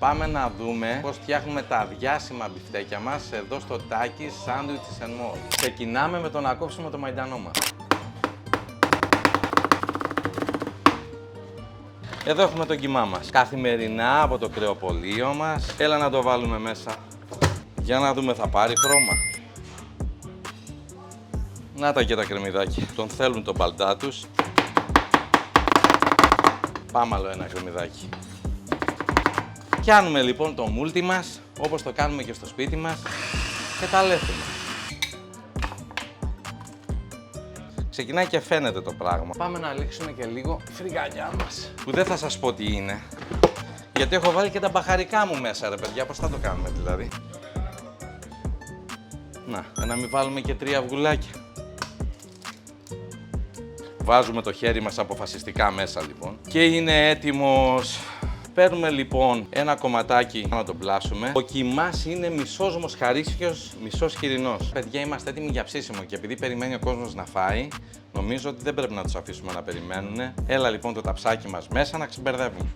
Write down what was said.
Πάμε να δούμε πώς φτιάχνουμε τα διάσημα μπιφτέκια μας εδώ στο Takis Sandwiches and More. Ξεκινάμε με το να κόψουμε το μαϊντανό μας. Εδώ έχουμε τον κιμά μας. Καθημερινά από το κρεοπωλείο μας. Έλα να το βάλουμε μέσα. Για να δούμε, θα πάρει χρώμα. Να τα και τα κρεμμυδάκια. Τον θέλουν τον παλτά τους. Πάμε άλλο ένα κρεμμυδάκι. Πιάνουμε λοιπόν το μούλτι μας, όπως το κάνουμε και στο σπίτι μας, και τα λέφουμε. Ξεκινάει και φαίνεται το πράγμα. Πάμε να λήξουμε και λίγο φρυγανιά μας, που δεν θα σας πω τι είναι, γιατί έχω βάλει και τα μπαχαρικά μου μέσα, ρε παιδιά. Πώς θα το κάνουμε δηλαδή? Να μην βάλουμε και 3 αυγουλάκια. Βάζουμε το χέρι μας αποφασιστικά μέσα λοιπόν και είναι έτοιμος. Παίρνουμε λοιπόν ένα κομματάκι να τον πλάσουμε. Ο κιμάς είναι μισός μοσχαρίσιος, μισός χοιρινός. Παιδιά, είμαστε έτοιμοι για ψήσιμο και επειδή περιμένει ο κόσμος να φάει, νομίζω ότι δεν πρέπει να τους αφήσουμε να περιμένουν. Έλα λοιπόν το ταψάκι μας μέσα να ξεμπερδεύουμε.